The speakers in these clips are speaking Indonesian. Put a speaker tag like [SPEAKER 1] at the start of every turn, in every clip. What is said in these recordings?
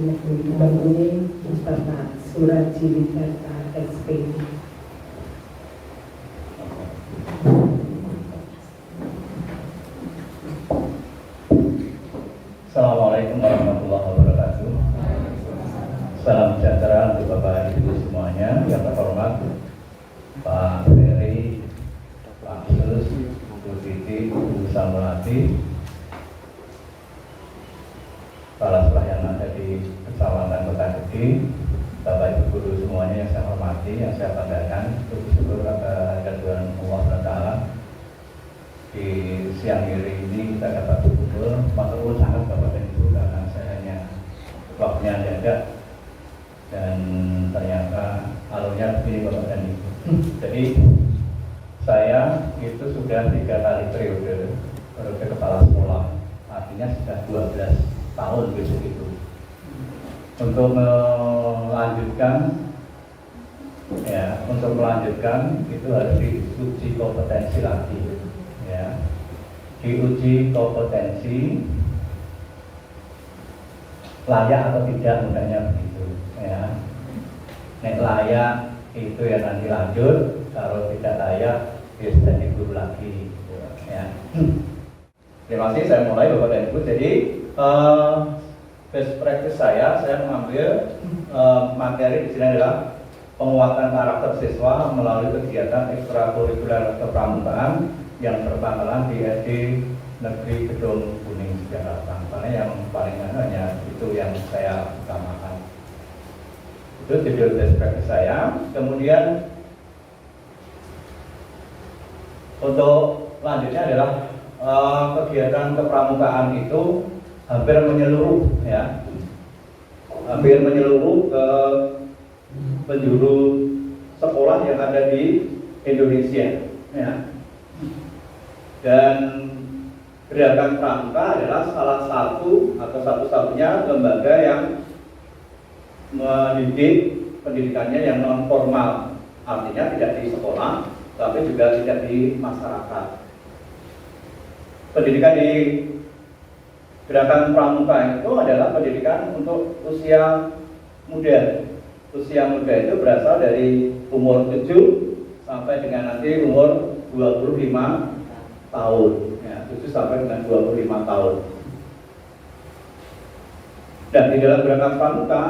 [SPEAKER 1] Negeri Bangkuning beserta Surat Ciwidata SP.
[SPEAKER 2] Assalamualaikum warahmatullahi wabarakatuh. Salam sejahtera untuk Bapak Ibu semuanya. Yang terhormat Pak Ferry, Pak Sus, Bu Titi, Bu Samulati, kepala sekolah yang ada di Kecamatan Kota Gede, Bapak Ibu guru semuanya yang saya hormati, yang saya banggakan. Bersyukur kepada Tuhan Allah SWT di siang hari ini kita dapat berkumpul. Matur sangat Bapak dan Ibu karena saya hanya waktunya ada dan ternyata alurnya begini Bapak dan Ibu. Jadi saya itu sudah 3 kali periode kepala sekolah, artinya sudah 12 tahun besok itu. Untuk melanjutkan itu harus diuji kompetensi lagi. Ya, diuji kompetensi layak atau tidak, mudahnya begitu ya. Nek layak itu ya nanti lanjut, kalau tidak layak ya sudah diguru lagi ya. Terima kasih, saya mulai Bapak dan Ibu. Jadi best practice saya mengambil materi di sini adalah penguatan karakter siswa melalui kegiatan ekstrakurikuler kepramukaan yang berpangkalan di SD Negeri Gedung Kuning Jakarta. Karena yang paling hanya itu yang saya utamakan. Itu judul best practice saya. Kemudian untuk lanjutnya adalah kegiatan kepramukaan itu hampir menyeluruh ya. Hampir menyeluruh ke penjuru sekolah yang ada di Indonesia ya. Dan gerakan pramuka adalah salah satu atau satu-satunya lembaga yang mendidik pendidikannya yang non formal, artinya tidak di sekolah tapi juga tidak di masyarakat. Pendidikan di gerakan pramuka itu adalah pendidikan untuk usia muda. Usia muda itu berasal dari umur 7 sampai dengan nanti umur 25 tahun ya, 7 sampai dengan 25 tahun. Dan di dalam gerakan pramuka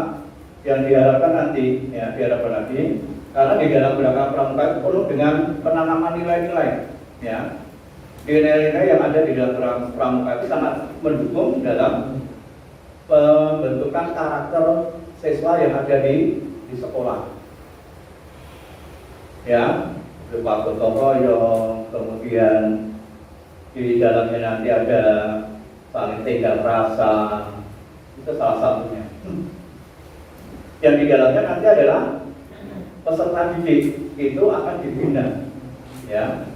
[SPEAKER 2] yang diharapkan nanti karena di dalam gerakan pramuka itu penuh dengan penanaman nilai-nilai ya. Nilai-nilai yang ada di dalam gerakan pramuka itu sangat mendukung dalam pembentukan karakter siswa yang ada di sekolah ya, berupa gotong royong, kemudian di dalamnya nanti ada saling tenggang rasa, itu salah satunya. Yang di dalamnya nanti adalah peserta didik itu akan dibina, ya.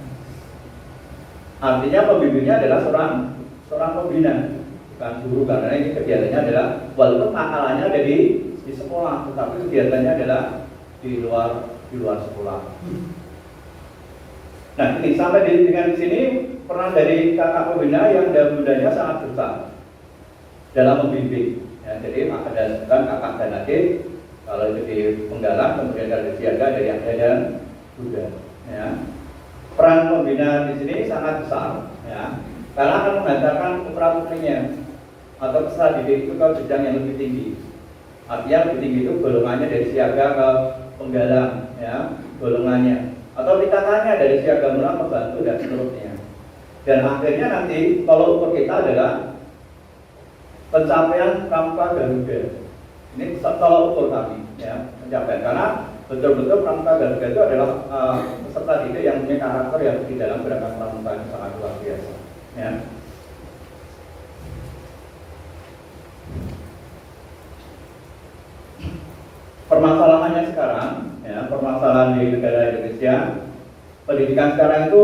[SPEAKER 2] Artinya pembimbingnya adalah seorang pembina, bukan guru, karena ini kegiatannya adalah walaupun pangkalannya ada di sekolah, tetapi kegiatannya adalah di luar sekolah. Nah, ini sampai dengan sini peran dari kakak pembina yang bundanya sangat besar dalam membimbing. Ya, jadi ada kakak dan adik, kalau itu di penggalang, kemudian dari siaga dari ayah dan bunda. Ya. Peran pembina di sini sangat besar, ya, karena akan mengantarkan putra-putrinya atau peserta didik itu ke jenjang yang lebih tinggi. Artinya lebih tinggi itu golongannya dari siaga ke penggalang, ya, golongannya. Atau tingkatannya dari siaga mula membantu dan seterusnya. Dan akhirnya nanti kalau ukur kita adalah pencapaian Pramuka Garuda. Ini kalau ukur kami ya, pencapaian, karena betul-betul Pramuka Garuda itu adalah peserta didik yang punya karakter yang di dalam gerakan pramuka yang sangat luar biasa ya. Permasalahannya sekarang, ya, permasalahan di negara Indonesia, pendidikan sekarang itu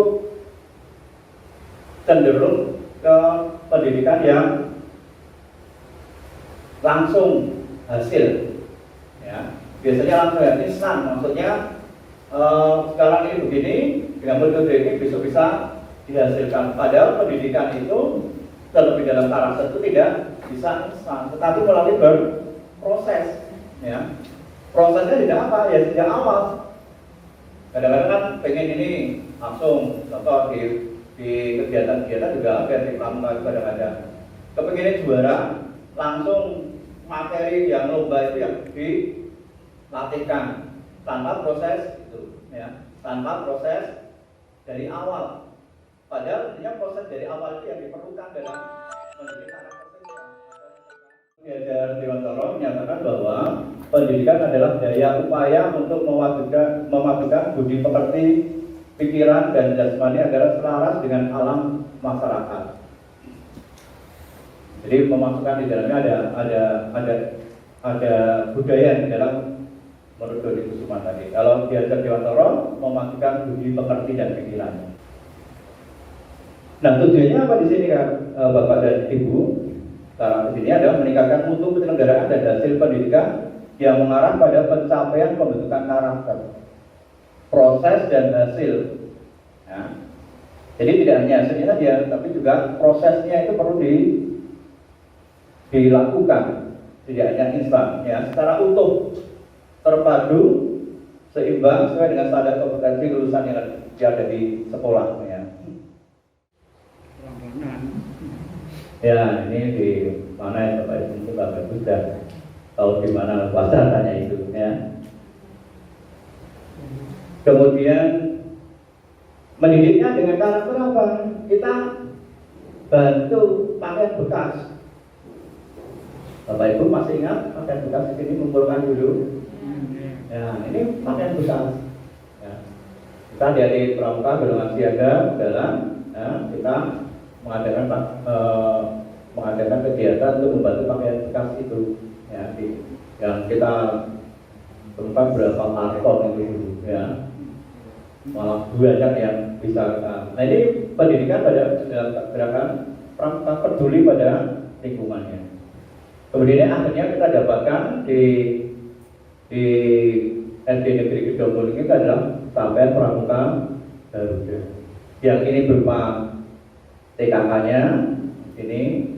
[SPEAKER 2] cenderung ke pendidikan yang langsung hasil, ya. Biasanya langsung instan, maksudnya sekarang ini begini, dengan metode ini besok bisa dihasilkan. Padahal pendidikan itu terlebih dalam karakter itu tidak bisa instan, tetapi melalui proses, ya. Prosesnya tidak apa? Ya sejak awal. Kadang-kadang kan pengen ini langsung, contoh di kegiatan-kegiatan juga ada di pramuka itu kadang-kadang. Kepengennya juara, langsung materi yang lomba itu yang dilatihkan tanpa proses itu, ya, tanpa proses dari awal. Padahal sebenarnya proses dari awal itu yang diperlukan dalam mendidik anak tersebut. Diajar Dewantara menyatakan bahwa pendidikan adalah daya upaya untuk memadukan budi pekerti, pikiran dan jasmani agar selaras dengan alam masyarakat. Jadi memasukkan di dalamnya ada budaya di dalam menurut Dodi Kusuma tadi. Kalau diajar Dewantara memasukkan budi pekerti dan pikiran. Nah, tujuannya apa di sini kan, Bapak dan Ibu? Sekarang di sini adalah meningkatkan mutu penyelenggaraan dan hasil pendidikan yang mengarah pada pencapaian pembentukan karakter, proses dan hasil. Ya. Jadi tidak hanya hasilnya saja, tapi juga prosesnya itu perlu dilakukan, tidak hanya instan, ya, secara utuh, terpadu, seimbang sesuai dengan standar kompetensi lulusan yang ada di sekolah. Ya. Ya, ini di mana ya Bapak Ibu, itu Bapak Ibu sudah tahu di mana wacananya itu, ya. Kemudian mendidiknya dengan karakter apa? Kita bantu pakaian bekas. Bapak Ibu masih ingat pakaian bekas di sini, kumpulkan dulu. Ya, ini pakaian bekas. Ya. Kita dari pramuka golongan siaga dalam, ya, kita mengadakan kegiatan untuk membantu pakaian bekas itu, ya, yang kita tempat berapa karton itu, ya, malah banyak yang bisa kita. Nah, ini pendidikan pada gerakan pramuka peduli pada lingkungannya. Kemudian akhirnya kita dapatkan di SD Negeri Kedongkol ini adalah sampai pramuka Garuda. Yang ini berupa TKK-nya, ini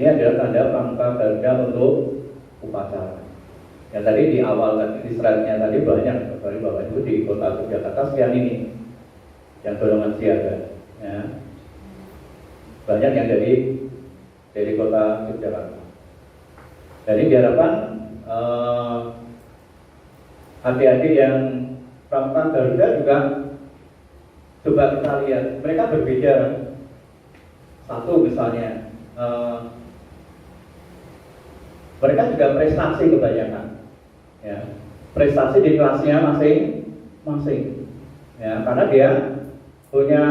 [SPEAKER 2] adalah tanda pramuka Garuda untuk upacara. Yang tadi di awal tadi di slide-nya tadi banyak, dari Bapak Ibu di Kota Yogyakarta sekian ini, yang golongan siaga. Ya. Banyak yang dari Kota Yogyakarta. Jadi diharapkan adik-adik yang pramuka Garuda juga coba kita lihat, mereka berbeda. Satu misalnya, mereka juga prestasi kebanyakan, ya, prestasi di kelasnya masing-masing, ya, karena dia punya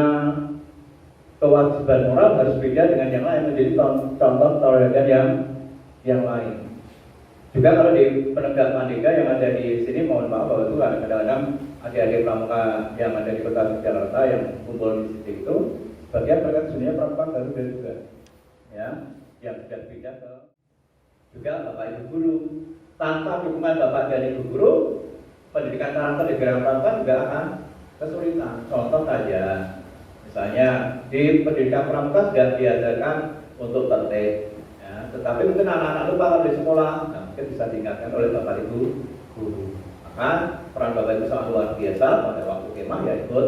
[SPEAKER 2] kewajiban moral harus beda dengan yang lain, menjadi contoh teladan yang lain. Juga kalau di penegak mandega yang ada di sini, mohon maaf bahwa itu kadang-kadang adik-adik pramuka yang ada di Kota Jakarta yang kumpul di situ itu, bagian mereka sebenarnya pramuka Garuda juga, ya, yang sudah pindah ke juga Bapak Ibu guru. Tanpa dukungan Bapak dan Ibu guru, pendidikan karakter di gerakan pramuka juga akan kesulitan. Contoh saja, misalnya di pendidikan pramuka sudah diajarkan untuk tertib, ya, tetapi mungkin anak-anak lupa kalau di sekolah, nah, mungkin bisa diingatkan oleh Bapak Ibu guru. Maka peran Bapak Ibu sangat luar biasa pada waktu kemah, ya ikut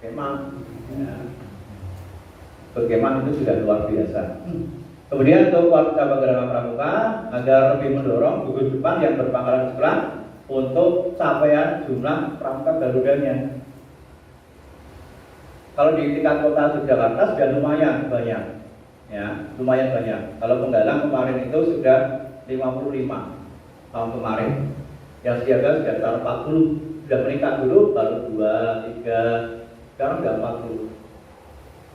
[SPEAKER 2] kemah, ya. Kemah itu sudah luar biasa. Kemudian untuk cabang gerakan pramuka agar lebih mendorong gugus depan yang berpangkalan sebelah untuk capaian jumlah pramuka Garudanya. Kalau di tingkat Kota Yogyakarta sudah lumayan banyak, ya, lumayan banyak. Kalau Penggalang kemarin itu sudah 55 tahun kemarin, yang siaga sudah sekitar 40, sudah meningkat dulu baru 2, 3, sekarang sudah 40.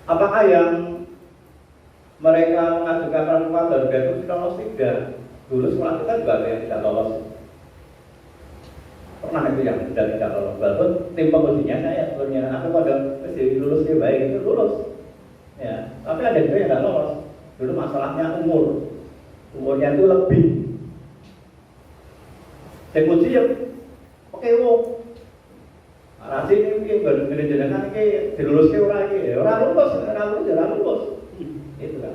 [SPEAKER 2] Apakah yang mereka mengajukan pramuka Garuda itu sudah lolos? Tidak. Dulu sekolah kita juga ada yang tidak lolos. Pernah itu yang sudah tidak lolos. Walaupun tim pengujinya saya sebenarnya aku pada lulus dia baik itu lulus. Ya, tapi ada juga yang tidak lolos. Dulu masalahnya umurnya itu lebih. Saya uji ya, oke wong. Rasi ini gede jenengan ini dilulusnya orang lulus. Itu kan,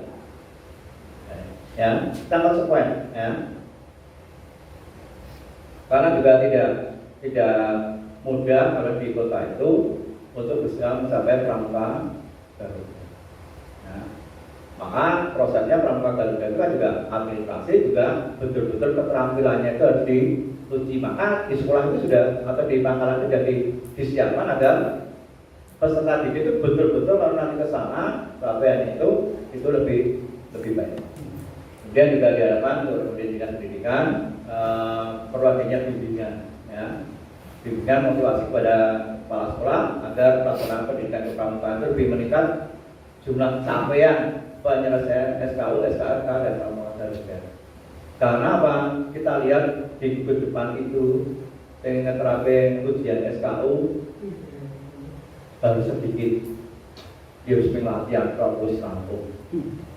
[SPEAKER 2] ya, sangat sekuen, ya. Karena juga tidak mudah kalau di kota itu untuk bisa mencapai pramuka Garuda. Nah, maka prosesnya pramuka Garuda itu kan juga administrasi, juga betul-betul keterampilannya itu harus diuji. Maka di sekolah itu sudah, atau di pangkalan itu sudah disiapkan ada peserta didik itu betul-betul kalau nanti ke sana capaian itu lebih baik. Kemudian juga diharapkan untuk pendidikan perlu adanya bimbingan, ya. Bimbingan motivasi kepada kepala sekolah agar pelaksanaan pendidikan kepramukaan itu lebih meningkat jumlah capaian penyelesaian SKU, SKRK dan pramuka Garuda. Karena apa? Kita lihat di depan itu dengan terapi ujian SKU baru sedikit, dia harus latihan terus rampung.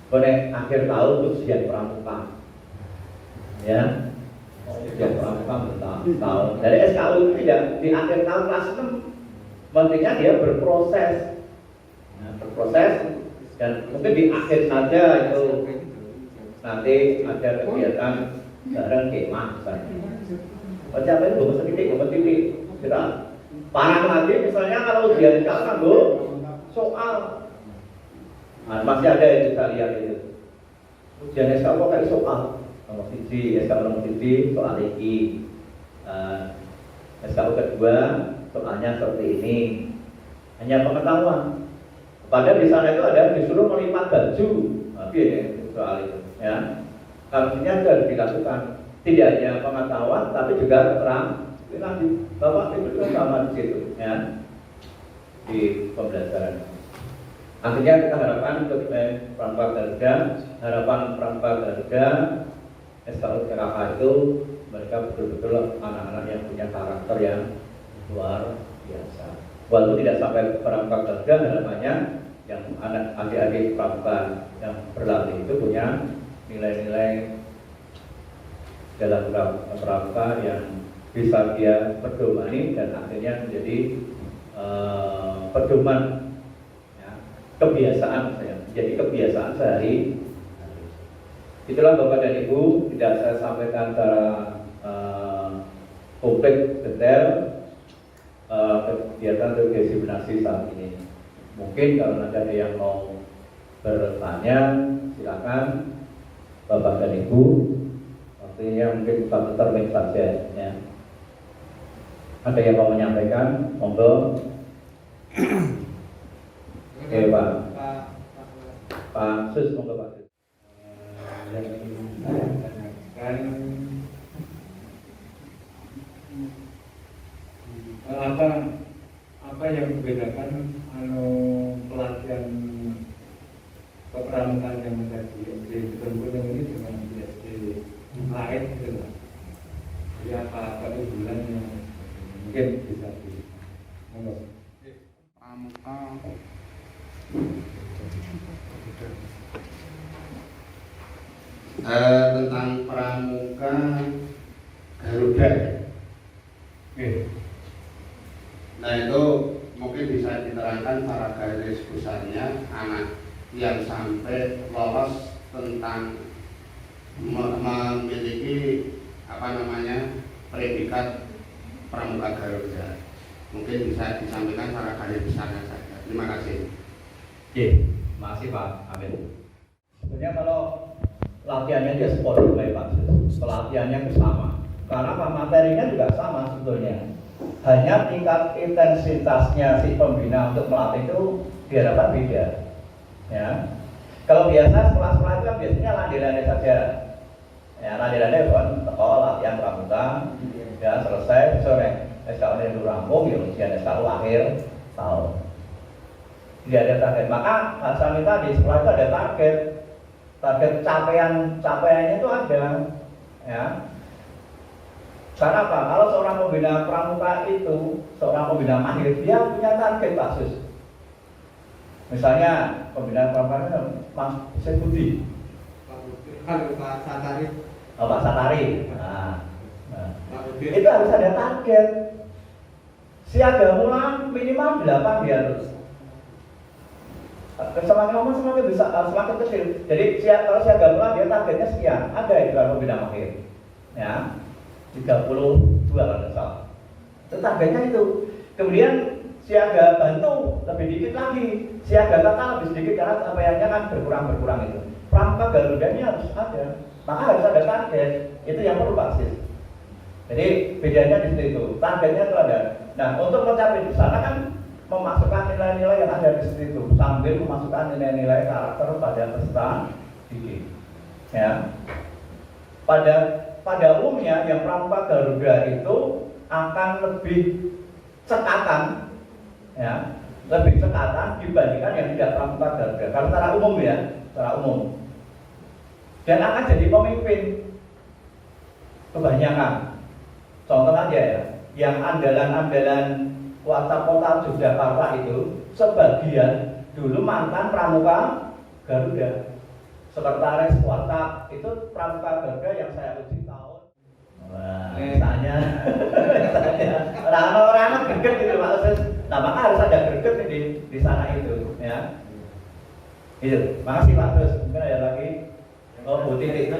[SPEAKER 2] Pada akhir tahun ujian pramuka, ya, ujian pramuka bertahun. Dari SKU itu tidak di akhir tahun kelas 6, pentingnya dia berproses, dan mungkin di akhir saja itu nanti ada kegiatan bareng kemah misalnya. Siapa itu kompetitif, kita. Parah lagi misalnya kalau ujian kan soal, masih ada yang kita lihat itu ujian SK kok kayak soal nomor 1, SK nomor 1 soal lagi, SK kedua soalnya seperti ini, hanya pengetahuan. Padahal di sana itu ada disuruh melipat baju, soal itu, ya. Artinya harus dilakukan, tidak hanya pengetahuan tapi juga keterangan. Nanti Bapak itu juga sama di situ, ya, di pembelajaran. Akhirnya kita harapkan untuk pramuka Garuda, harapan pramuka Garuda SKU KKK itu mereka betul-betul anak-anak yang punya karakter yang luar biasa. Walaupun tidak sampai pramuka Garuda, harapannya yang anak adik-adik pramuka yang berlatih itu punya nilai-nilai dalam pramuka yang bisa dia pedomani dan akhirnya menjadi pedoman, ya, kebiasaan saya, menjadi kebiasaan sehari. Itulah Bapak dan Ibu, tidak saya sampaikan secara komplit detail kegiatan regenerasi saat ini. Mungkin kalau nanti ada yang mau bertanya, silakan Bapak dan Ibu. Waktunya mungkin satu termin saja, ya. Ada yang mau menyampaikan, monggo. Oke, Pak Sus, monggo Pak Sus.
[SPEAKER 3] Yang ingin saya tanyakan, apa yang membedakan pelatihan kepramukaan yang menjadi SD Gunung ini dengan SD lain gitu lah. Jadi apa bulan yang mungkin bisa di
[SPEAKER 4] pramuka tentang pramuka Garuda. Nah itu mungkin bisa diterangkan secara garis besarnya anak yang sampai lolos tentang memiliki predikat pramuka Garuda. Mungkin bisa disampaikan secara garis besarnya saja. Terima kasih.
[SPEAKER 2] Oke, makasih Pak Amin. Sebenarnya kalau latihannya dia sport baik Pak Sus, pelatihannya sama. Karena materinya juga sama sebetulnya. Hanya tingkat intensitasnya si pembina untuk melatih itu diharapkan beda. Ya. Kalau biasa sekolah-sekolah itu kan biasanya landai-landai saja. Ya, landai-landai kan latihan pramuka, ya selesai sore SKU itu rampung, ya ujian SKU akhir tahun. Tidak ada target. Maka saya minta di sekolah itu ada target. Target capaiannya itu ada, ya. Karena apa? Kalau seorang pembina pramuka itu, seorang pembina mahir, dia punya target Pak Sus. Misalnya pembina pramuka itu Mas Budi,
[SPEAKER 3] Pak Satari.
[SPEAKER 2] Pak Satari. Nah, itu harus ada target. Siaga mula minimal 8 dia harus. Semakin lama semakin besar, semakin kecil. Jadi kalau siaga mula dia targetnya sekian. Ada itu kalau pembina mahir. Ya. 30 Itu targetnya itu. Kemudian siaga bantu lebih dikit lagi, siaga kata lebih sedikit karena capaiannya kan berkurang itu. Pramuka Garuda ini harus ada, maka harus ada target. Itu yang perlu Pak Sis. Jadi bedanya di situ, targetnya itu ada. Nah, untuk mencapai di sana kan memasukkan nilai-nilai yang ada di situ sambil memasukkan nilai-nilai karakter pada peserta didik. Ya. Pada umumnya yang Pramuka Garuda itu akan lebih cekatan, ya, lebih cekatan dibandingkan yang tidak Pramuka Garuda. Kalau secara umum ya, secara umum. Dan akan jadi pemimpin kebanyakan. Contoh aja ya, yang andalan-andalan kota Yogyakarta itu sebagian dulu mantan Pramuka Garuda. Sekretaris WhatsApp itu Pramuka Garuda yang saya uji tahun. Wah, misalnya orang-orang greget gitu maksudnya. Nah, maka harus ada greget di sana itu, ya. Itu. Makasih Pak. Terus mungkin ada lagi. Oh, Bu Titik.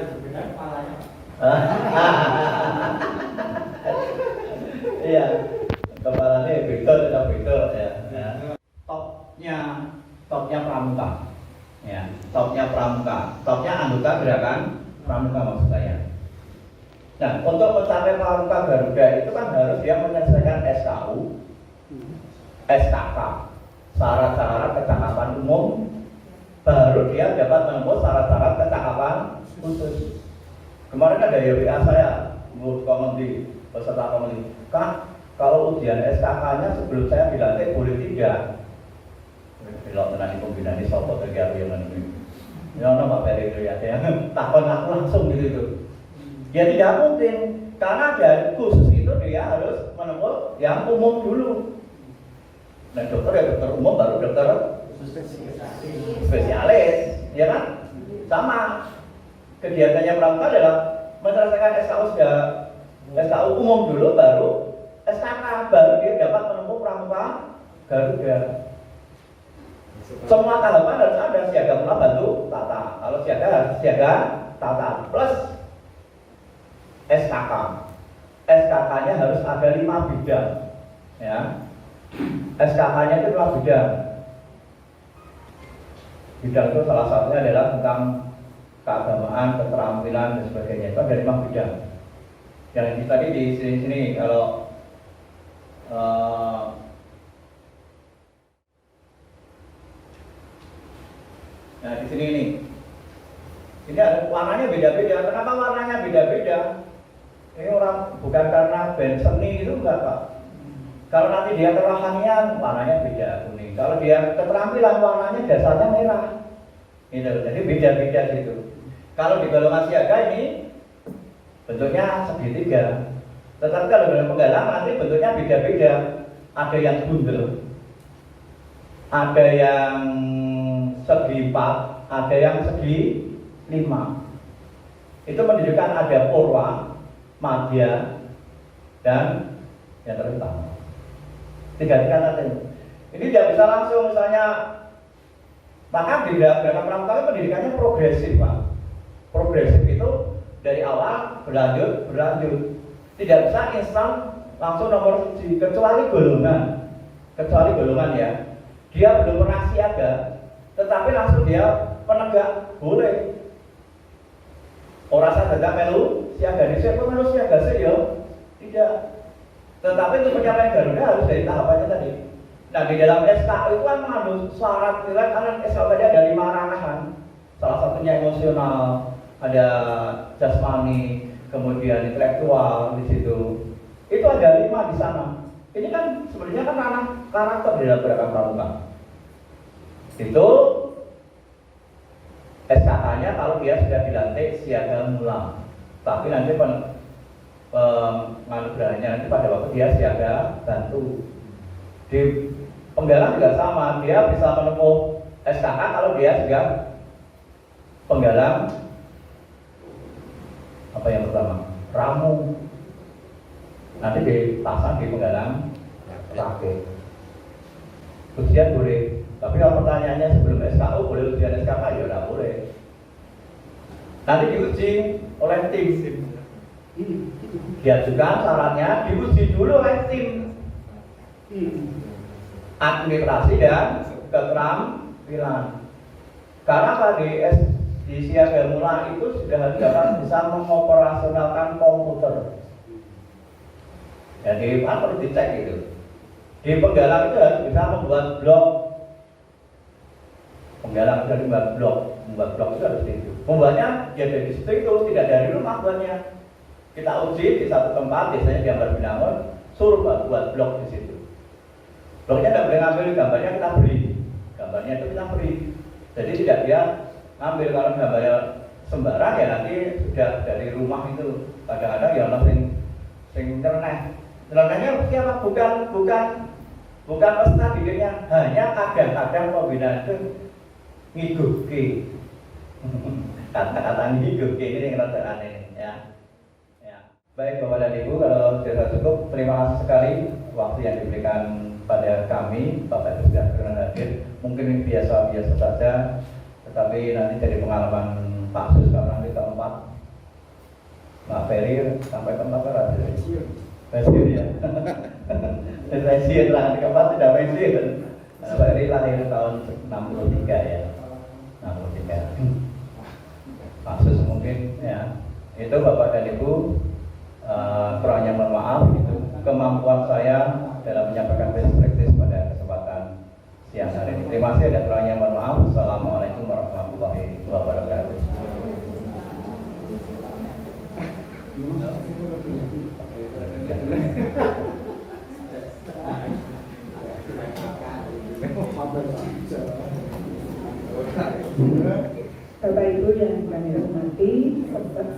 [SPEAKER 2] Iya, kepalanya betul ya. Topnya Pramuka, ya. Topnya anggota gerakan Pramuka maksud saya. Nah, untuk mencapai Pramuka Garuda itu kan harus dia menyelesaikan SKU, SKK, syarat-syarat kecakapan umum, baru dia dapat menempuh syarat-syarat kecakapan khusus. Kemarin ada WA saya, menurut komedi, peserta komedi, Kak, kalau ujian SKK-nya sebelum saya dilantik boleh tidak? Kalau nanti pembinaan ini sopo terjadi yang ini, ya Pak Ferry itu ya, takon aku langsung gitu. Ya tidak mungkin, karena dari khusus itu dia harus menempuh yang umum dulu. Nah dokter ya dokter umum baru dokter spesialis, ya kan? Sama. Kegiatannya Pramuka adalah menyelesaikan SKU umum dulu, baru SKK, baru dia dapat menempuh Pramuka Garuda. Semua tahapan harus ada, siaga mula bantu tata. Kalau siaga harus siaga tata plus SKK. SKK-nya harus ada 5 bidang, ya. SKK-nya itu 5 bidang. Bidang itu salah satunya adalah tentang keagamaan, keterampilan dan sebagainya. Itu ada 5 bidang. Yang tadi di sini kalau nah di sini ini ada warnanya beda-beda. Kenapa warnanya beda-beda? Ini orang bukan karena band seni itu enggak Pak. Kalau nanti dia kerohanian warnanya beda kuning. Kalau dia keterampilan warnanya dasarnya merah. Gitu. Jadi beda-beda gitu. Kalau di golongan siaga ini bentuknya segitiga. Tetapi kalau dalam penggalang nanti bentuknya beda-beda. Ada yang bundel, ada yang segi 4, ada yang segi 5. Itu menunjukkan ada purwa, madya, dan yang terutama. 3 tingkatan itu. Ini tidak bisa langsung misalnya. Maka di gerakan Pramuka itu pendidikannya progresif Pak. Progresif itu dari awal berlanjut. Tidak bisa instan langsung nomor 1, kecuali golongan ya. Dia belum pernah siaga, tetapi langsung dia penegak boleh. Orang sadar melu siaga di siapa melu siaga sih ya? Tidak. Tetapi untuk mencapai Garuda harus dari tahapannya tadi. Nah di dalam SKU itu kan mengandung syarat nilai karena SKU tadi ada 5 ranah. Salah satunya emosional, ada jasmani, kemudian intelektual di situ. Itu ada 5 di sana. Ini kan sebenarnya kan ranah karakter di dalam gerakan Pramuka. Itu SKK-nya kalau dia sudah dilantik siaga mula. Tapi nanti penganugerahannya nanti pada waktu dia siaga bantu. Di penggalang juga sama, dia bisa menempuh SKK kalau dia juga penggalang apa yang pertama? Ramu. Nanti dipasang di penggalang rakit. Ujian boleh, tapi kalau pertanyaannya sebelum SKU boleh ujian SKK ya tidak boleh. Nanti diuji oleh tim. Diajukan syaratnya, diuji dulu oleh tim administrasi dan keterampilan. Karena Pak di Siaga Mula itu sudah dapat bisa mengoperasionalkan komputer. Jadi perlu dicek itu. Di Penggalang itu harus bisa membuat blog. Penggalang itu membuat blog itu harus itu. Membuatnya ya dari situ itu tidak dari rumah buatnya. Kita uji di satu tempat, biasanya di Ambar Binangun, suruh buat blog di situ. Blognya tidak boleh ngambil gambarnya, kita beri. Gambarnya itu kita beri. Jadi tidak dia ngambil, kalau gambarnya sembarang ya nanti sudah dari rumah itu. Kadang-kadang ya orang sing internet. Internetnya siapa? Bukan peserta didiknya, hanya kadang-kadang kombinasi ngiguki. Kata-kata ngiguki ini yang rada aneh ya. Baik Bapak dan Ibu, kalau sudah cukup, terima kasih sekali waktu yang diberikan pada kami. Bapak Ibu sudah berkenan hadir. Mungkin ini biasa-biasa saja, tetapi nanti dari pengalaman Pak Sus nanti keempat, Mbak Ferry sampai keempat kan ada pensiun ya. Pensiun lah, keempat sudah pensiun. Mbak Ferry lahir tahun 63 ya, 63. Pak Sus mungkin ya. Itu Bapak dan Ibu. Kurangnya mohon maaf, itu kemampuan saya dalam menyampaikan perspektif pada kesempatan siang hari ini. Terima kasih, dan kurangnya mohon maaf. Assalamualaikum warahmatullahi wabarakatuh.
[SPEAKER 1] Bapak Ibu yang kami hormati,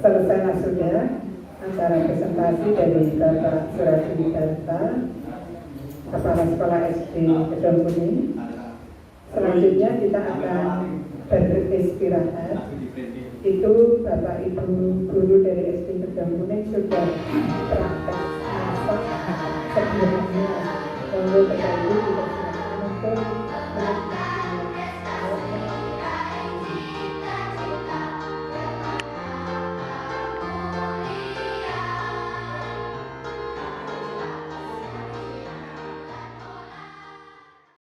[SPEAKER 1] selesailah sudah acara presentasi dari Bapak Suradiwidarta, Kepala Sekolah SD Gedong Kuning. Selanjutnya kita akan beristirahat. Itu Bapak Ibu guru dari SD Gedong Kuning sudah praktek masak sebelumnya. Lalu Bapak Ibu juga silakan untuk